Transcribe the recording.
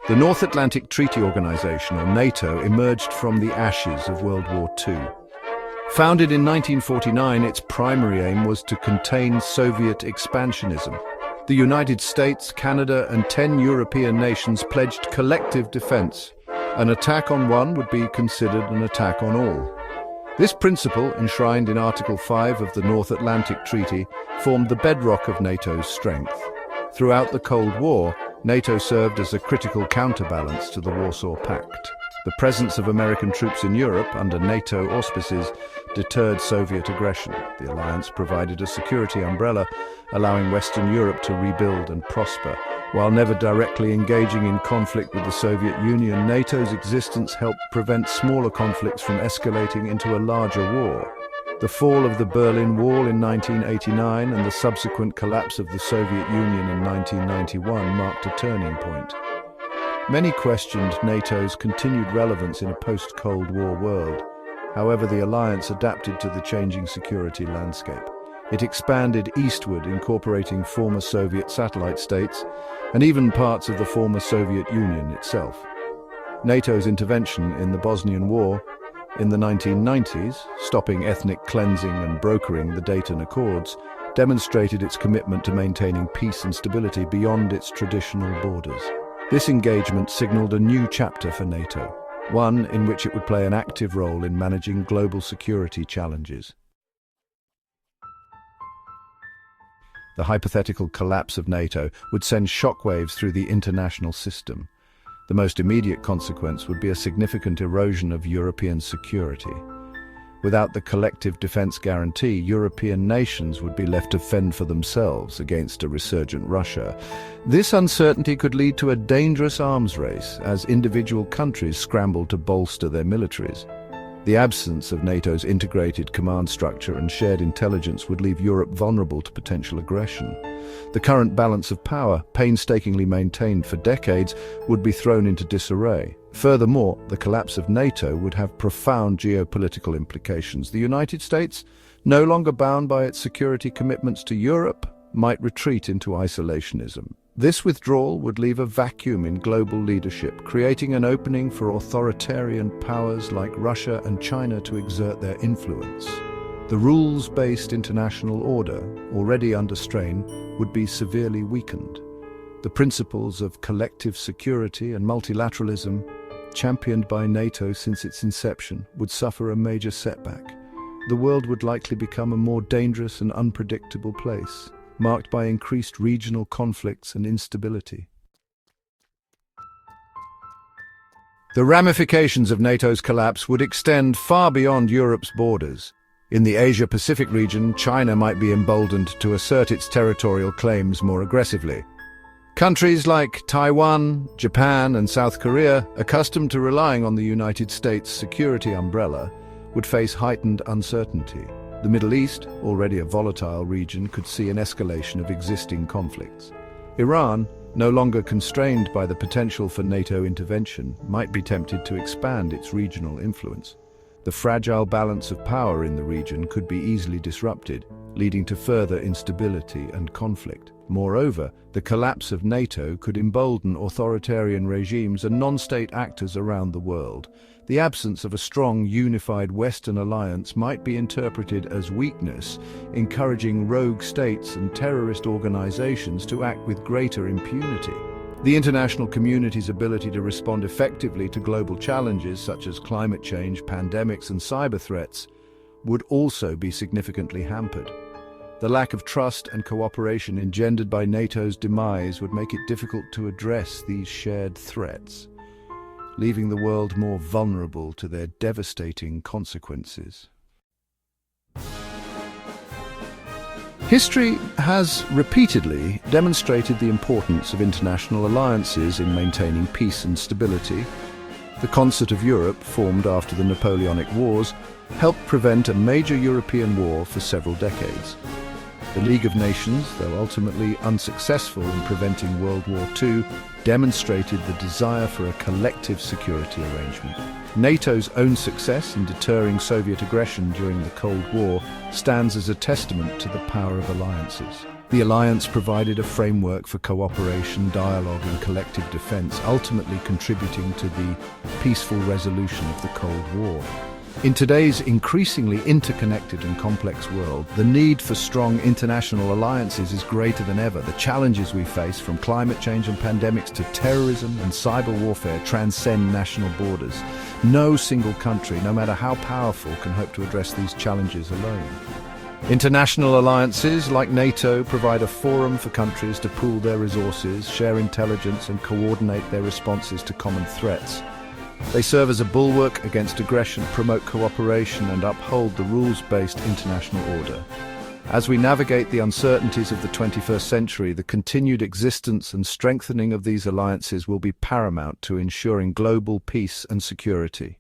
The North Atlantic Treaty Organization, or NATO, emerged from the ashes of World War II. Founded in 1949, its primary aim was to contain Soviet expansionism. The United States, Canada, and 10 European nations pledged collective defense. An attack on one would be considered an attack on all. This principle, enshrined in Article 5 of the North Atlantic Treaty, formed the bedrock of NATO's strength. Throughout the Cold War, NATO served as a critical counterbalance to the Warsaw Pact. The presence of American troops in Europe under NATO auspices deterred Soviet aggression. The alliance provided a security umbrella, allowing Western Europe to rebuild and prosper. While never directly engaging in conflict with the Soviet Union, NATO's existence helped prevent smaller conflicts from escalating into a larger war. The fall of the Berlin Wall in 1989 and the subsequent collapse of the Soviet Union in 1991 marked a turning point. Many questioned NATO's continued relevance in a post-Cold War world. However, the alliance adapted to the changing security landscape. It expanded eastward, incorporating former Soviet satellite states and even parts of the former Soviet Union itself. NATO's intervention in the Bosnian War in the 1990s, stopping ethnic cleansing and brokering the Dayton Accords, demonstrated its commitment to maintaining peace and stability beyond its traditional borders. This engagement signaled a new chapter for NATO, one in which it would play an active role in managing global security challenges. The hypothetical collapse of NATO would send shockwaves through the international system. The most immediate consequence would be a significant erosion of European security. Without the collective defense guarantee, European nations would be left to fend for themselves against a resurgent Russia. This uncertainty could lead to a dangerous arms race as individual countries scrambled to bolster their militaries. The absence of NATO's integrated command structure and shared intelligence would leave Europe vulnerable to potential aggression. The current balance of power, painstakingly maintained for decades, would be thrown into disarray. Furthermore, the collapse of NATO would have profound geopolitical implications. The United States, no longer bound by its security commitments to Europe, might retreat into isolationism. This withdrawal would leave a vacuum in global leadership, creating an opening for authoritarian powers like Russia and China to exert their influence. The rules-based international order, already under strain, would be severely weakened. The principles of collective security and multilateralism, championed by NATO since its inception, would suffer a major setback. The world would likely become a more dangerous and unpredictable place, marked by increased regional conflicts and instability. The ramifications of NATO's collapse would extend far beyond Europe's borders. In the Asia-Pacific region, China might be emboldened to assert its territorial claims more aggressively. Countries like Taiwan, Japan, and South Korea, accustomed to relying on the United States' security umbrella, would face heightened uncertainty. The Middle East, already a volatile region, could see an escalation of existing conflicts. Iran, no longer constrained by the potential for NATO intervention, might be tempted to expand its regional influence. The fragile balance of power in the region could be easily disrupted, leading to further instability and conflict. Moreover, the collapse of NATO could embolden authoritarian regimes and non-state actors around the world. The absence of a strong, unified Western alliance might be interpreted as weakness, encouraging rogue states and terrorist organizations to act with greater impunity. The international community's ability to respond effectively to global challenges such as climate change, pandemics, and cyber threats would also be significantly hampered. The lack of trust and cooperation engendered by NATO's demise would make it difficult to address these shared threats, leaving the world more vulnerable to their devastating consequences. History has repeatedly demonstrated the importance of international alliances in maintaining peace and stability. The Concert of Europe, formed after the Napoleonic Wars, helped prevent a major European war for several decades. The League of Nations, though ultimately unsuccessful in preventing World War II, demonstrated the desire for a collective security arrangement. NATO's own success in deterring Soviet aggression during the Cold War stands as a testament to the power of alliances. The alliance provided a framework for cooperation, dialogue and collective defense, ultimately contributing to the peaceful resolution of the Cold War. In today's increasingly interconnected and complex world, the need for strong international alliances is greater than ever. The challenges we face, from climate change and pandemics to terrorism and cyber warfare, transcend national borders. No single country, no matter how powerful, can hope to address these challenges alone. International alliances like NATO provide a forum for countries to pool their resources, share intelligence and coordinate their responses to common threats. They serve as a bulwark against aggression, promote cooperation and uphold the rules-based international order. As we navigate the uncertainties of the 21st century, the continued existence and strengthening of these alliances will be paramount to ensuring global peace and security.